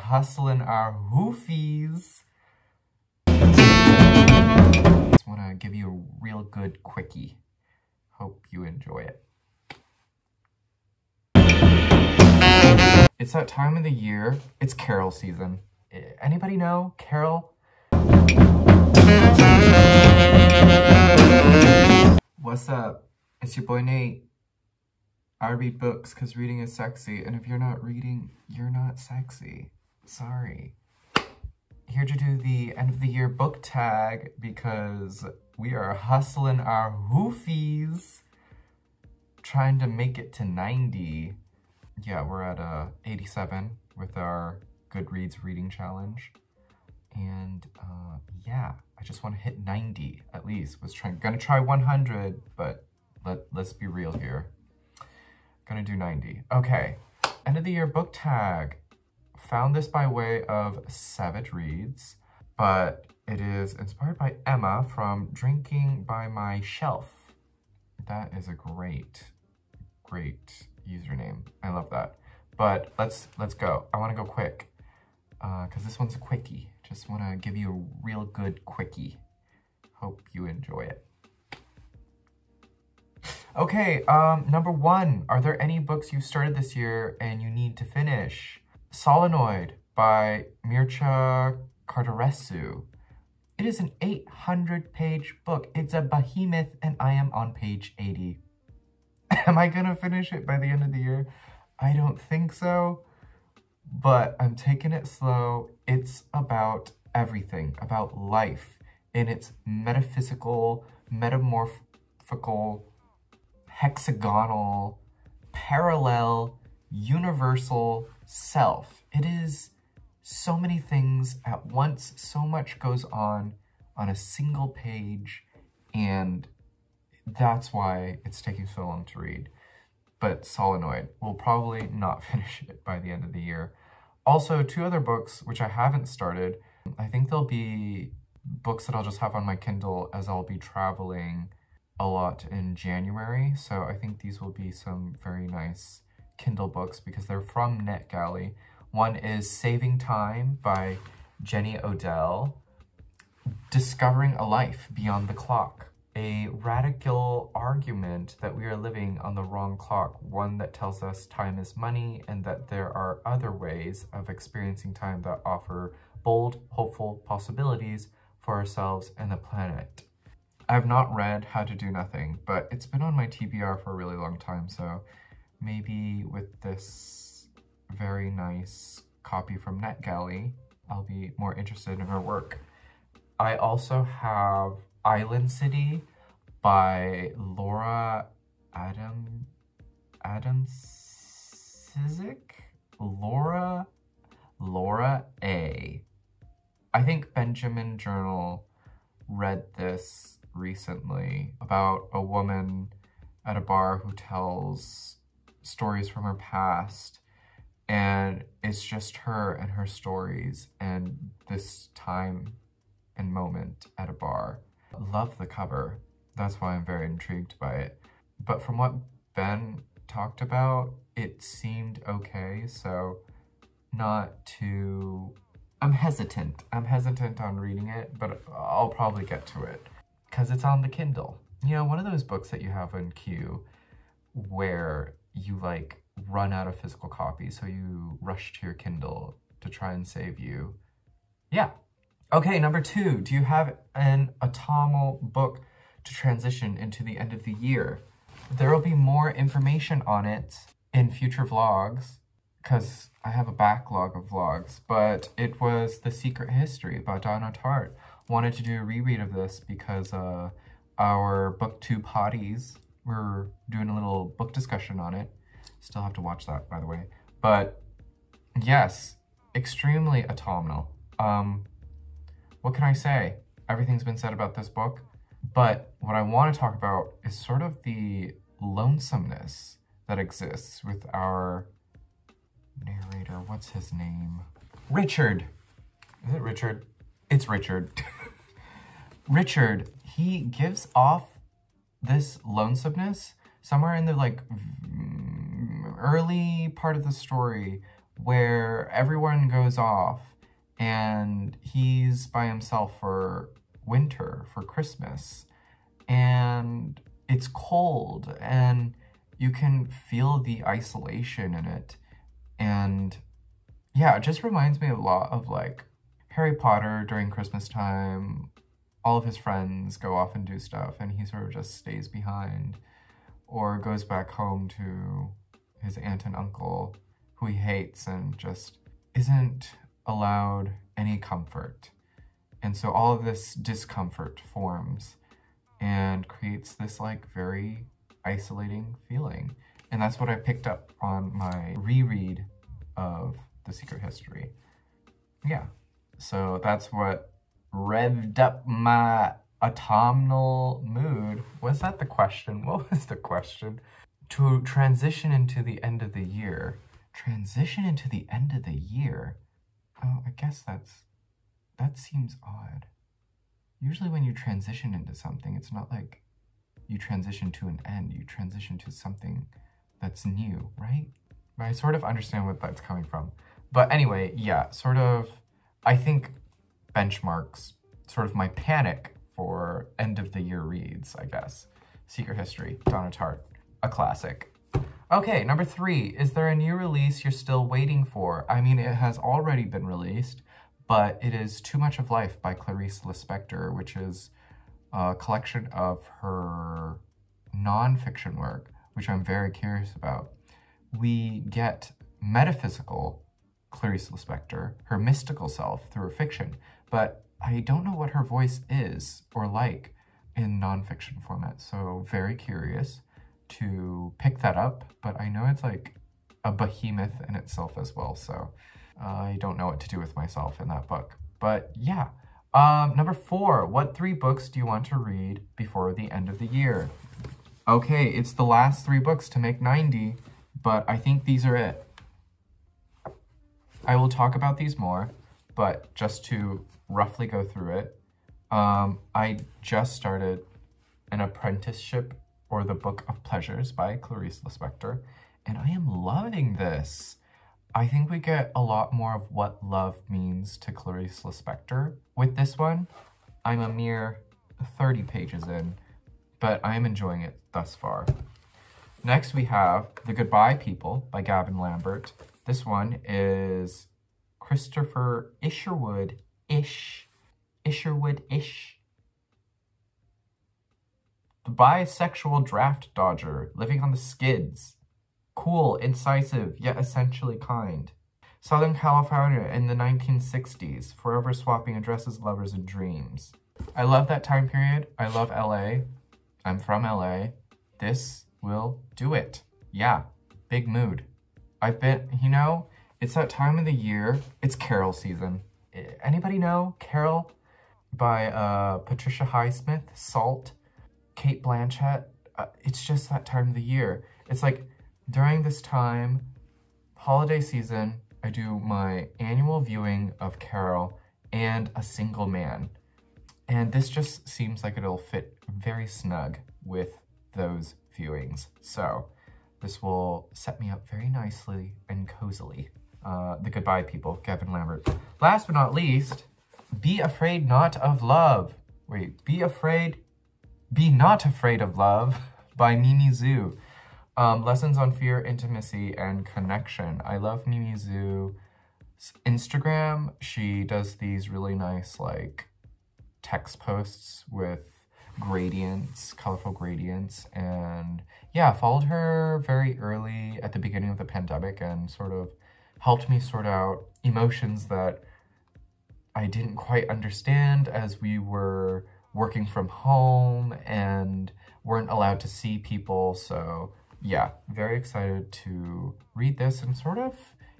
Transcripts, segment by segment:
hustling our hoofies. Just want to give you a real good quickie. Hope you enjoy it. It's that time of the year. It's carol season. Anybody know Carol? What's up? It's your boy Nate. I read books because reading is sexy, and if you're not reading, you're not sexy. Sorry. Here to do the end of the year book tag because we are hustling our hoofies, trying to make it to 90. Yeah, we're at 87 with our Goodreads reading challenge. And yeah, I just want to hit 90 at least. Gonna try 100, but let's be real here. Gonna do 90. Okay, end of the year book tag. Found this by way of Savage Reads, but it is inspired by Emma from Drinking by My Shelf. That is a great username. I love that. But let's go. I want to go quick because this one's a quickie. Just want to give you a real good quickie. Hope you enjoy it. Okay, number 1. Are there any books you started this year and you need to finish? Solenoid by Mircea Cărtărescu. It is an 800-page book. It's a behemoth and I am on page 80. Am I gonna finish it by the end of the year? I don't think so, but I'm taking it slow. It's about everything, about life in its metaphysical, metamorphical, hexagonal, parallel, universal self. It is so many things at once. So much goes on a single page, and that's why it's taking so long to read. But Solenoid, will probably not finish it by the end of the year. Also, 2 other books which I haven't started. I think they'll be books that I'll just have on my Kindle as I'll be traveling a lot in January. So I think these will be some very nice Kindle books because they're from NetGalley. One is Saving Time by Jenny Odell. Discovering a Life Beyond the Clock. A radical argument that we are living on the wrong clock, one that tells us time is money and that there are other ways of experiencing time that offer bold, hopeful possibilities for ourselves and the planet. I've not read How to Do Nothing, but it's been on my TBR for a really long time, so maybe with this very nice copy from NetGalley, I'll be more interested in her work. I also have Island City by Laura Adamczyk? Laura A. I think Benjamin Journal read this recently about a woman at a bar who tells stories from her past, and it's just her and her stories and this time and moment at a bar. Love the cover. That's why I'm very intrigued by it. But from what Ben talked about, it seemed okay, so not too... I'm hesitant. I'm hesitant on reading it, but I'll probably get to it because it's on the Kindle. You know, one of those books that you have in queue where you like run out of physical copies, so you rush to your Kindle to try and save you. Yeah. Okay, number 2, do you have an autumnal book to transition into the end of the year? There will be more information on it in future vlogs because I have a backlog of vlogs, but it was The Secret History by Donna Tartt. Wanted to do a reread of this because our book 2 potties, we're doing a little book discussion on it. Still have to watch that, by the way. But yes, extremely autumnal. What can I say? Everything's been said about this book, but what I want to talk about is sort of the lonesomeness that exists with our narrator. What's his name? Richard. Is it Richard? It's Richard. Richard, he gives off this lonesomeness somewhere in the like early part of the story where everyone goes off and he's by himself for winter, for Christmas, and it's cold and you can feel the isolation in it. And yeah, it just reminds me a lot of like Harry Potter during Christmas time. All of his friends go off and do stuff and he sort of just stays behind or goes back home to his aunt and uncle who he hates and just isn't allowed any comfort. And so all of this discomfort forms and creates this like very isolating feeling. And that's what I picked up on my reread of The Secret History. Yeah, so that's what revved up my autumnal mood. Was that the question? What was the question? To transition into the end of the year. Transition into the end of the year? Oh, I guess that seems odd. Usually when you transition into something, it's not like you transition to an end, you transition to something that's new, right? But I sort of understand what that's coming from. But anyway, yeah, sort of, I think benchmarks sort of my panic for end of the year reads, I guess. Secret History, Donna Tartt, a classic. Okay, number 3, is there a new release you're still waiting for? I mean, it has already been released, but it is Too Much of Life by Clarice Lispector, which is a collection of her non-fiction work, which I'm very curious about. We get metaphysical Clarice Lispector, her mystical self, through her fiction, but I don't know what her voice is or like in non-fiction format, so very curious to pick that up, but I know it's like a behemoth in itself as well, so I don't know what to do with myself in that book. But yeah. Number 4, what 3 books do you want to read before the end of the year? Okay, it's the last 3 books to make 90, but I think these are it. I will talk about these more, but just to roughly go through it, I just started an Apprenticeship, or the Book of Pleasures by Clarice Lispector, and I am loving this. I think we get a lot more of what love means to Clarice Lispector with this one. I'm a mere 30 pages in, but I am enjoying it thus far. Next we have The Goodbye People by Gavin Lambert. This one is Christopher Isherwood-ish. The bisexual draft dodger living on the skids. Cool, incisive, yet essentially kind. Southern California in the 1960s, forever swapping addresses, lovers, and dreams. I love that time period. I love LA. I'm from LA. This will do it. Yeah, big mood. I've been, you know, it's that time of the year. It's Carol season. Anybody know Carol by Patricia Highsmith, Salt, Kate Blanchett? It's just that time of the year. It's like during this time, holiday season, I do my annual viewing of Carol and A Single Man. And this just seems like it'll fit very snug with those viewings. So this will set me up very nicely and cozily. The Goodbye People, Gavin Lambert. Last but not least, Be Afraid Not of Love. Wait, Be Not Afraid of Love by Mimi Zhu. Lessons on fear, intimacy, and connection. I love Mimi Zhu's Instagram. She does these really nice like text posts with gradients, colorful gradients, and yeah, followed her very early at the beginning of the pandemic and sort of helped me sort out emotions that I didn't quite understand as we were working from home and weren't allowed to see people. So yeah, very excited to read this and sort of,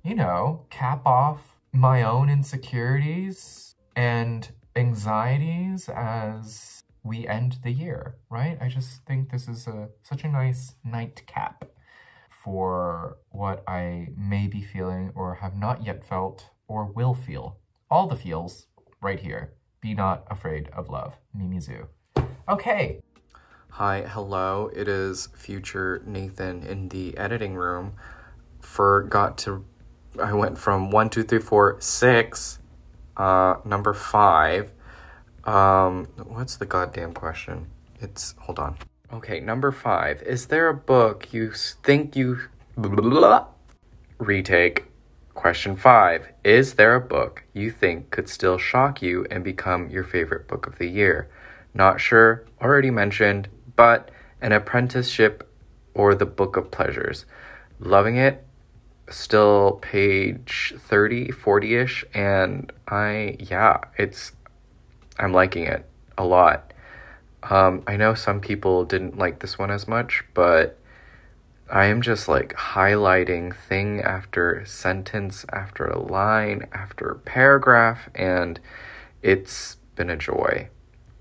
you know, cap off my own insecurities and anxieties as we end the year, right? I just think this is such a nice nightcap for what I may be feeling or have not yet felt or will feel. All the feels right here. Be Not Afraid of Love, Mimi Zhu. Okay. Hi, hello. It is future Nathan in the editing room. Forgot to I went from 1, 2, 3, 4, 6. Number 5. What's the goddamn question? Hold on. Okay, number 5. Is there a book you think you... Retake. Question 5. Is there a book you think could still shock you and become your favorite book of the year? Not sure, already mentioned, but An Apprenticeship or The Book of Pleasures. Loving it, still page 30, 40-ish, and I'm liking it a lot. I know some people didn't like this one as much, but I am just like highlighting thing after sentence, after a line, after paragraph, and it's been a joy.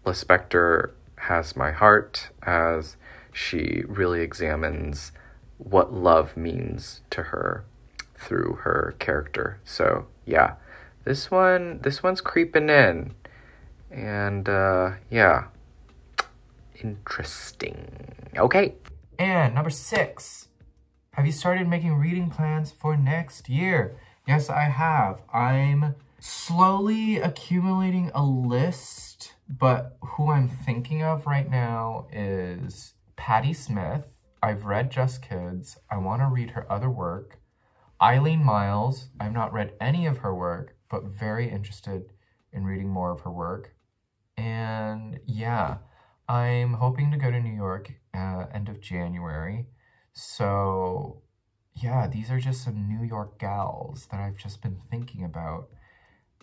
Lispector has my heart as she really examines what love means to her through her character. So yeah, this one's creeping in, and yeah, interesting. Okay. And number 6, have you started making reading plans for next year? Yes, I have. I'm slowly accumulating a list, but who I'm thinking of right now is Patti Smith. I've read Just Kids. I want to read her other work. Eileen Myles. I've not read any of her work, but very interested in reading more of her work. And yeah, I'm hoping to go to New York end of January. So yeah, these are just some New York gals that I've just been thinking about.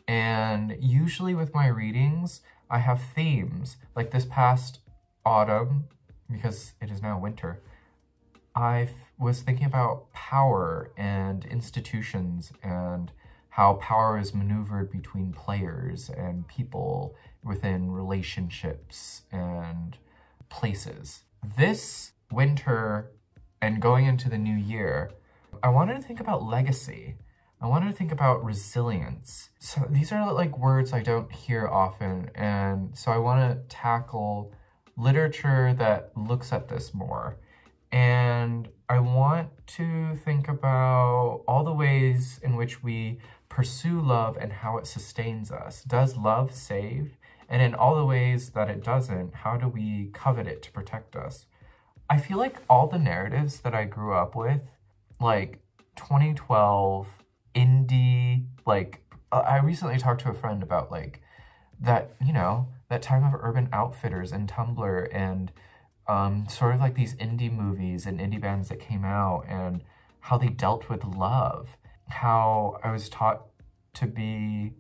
And usually with my readings, I have themes. Like this past autumn, because it is now winter, I was thinking about power and institutions and how power is maneuvered between players and people within relationships and places. This winter and going into the new year, I wanted to think about legacy. I wanted to think about resilience. So these are like words I don't hear often, and so I want to tackle literature that looks at this more. And I want to think about all the ways in which we pursue love and how it sustains us. Does love save? And in all the ways that it doesn't, how do we covet it to protect us? I feel like all the narratives that I grew up with, like 2012, indie, like I recently talked to a friend about like that, you know, that time of Urban Outfitters and Tumblr and sort of like these indie movies and indie bands that came out and how they dealt with love. How I was taught to be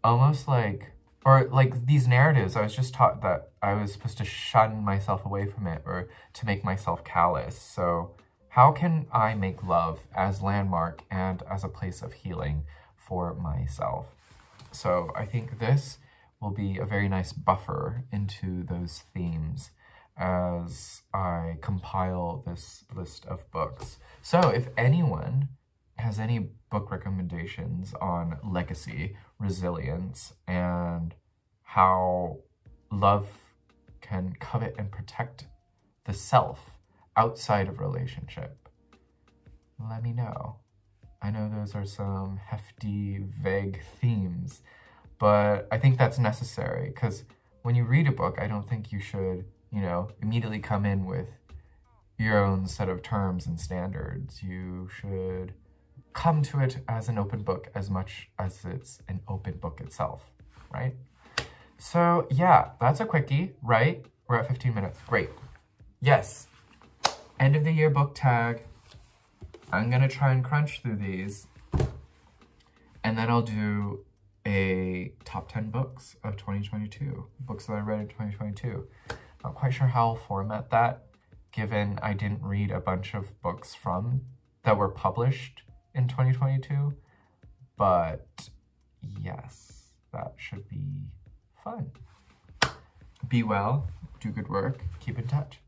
almost like, or like these narratives, I was just taught that I was supposed to shun myself away from it or to make myself callous. So how can I make love as landmark and as a place of healing for myself? So I think this will be a very nice buffer into those themes as I compile this list of books. So if anyone has any book recommendations on legacy, resilience, and how love can covet and protect the self outside of relationship, let me know. I know those are some hefty, vague themes, but I think that's necessary because when you read a book, I don't think you should, you know, immediately come in with your own set of terms and standards. You should come to it as an open book as much as it's an open book itself, right? So yeah, that's a quickie, right? We're at 15 minutes, great. Yes, end of the year book tag. I'm gonna try and crunch through these and then I'll do a top 10 books of 2022, books that I read in 2022. Not quite sure how I'll format that, given I didn't read a bunch of books that were published in 2022, but yes, that should be fun. Be well, do good work, keep in touch.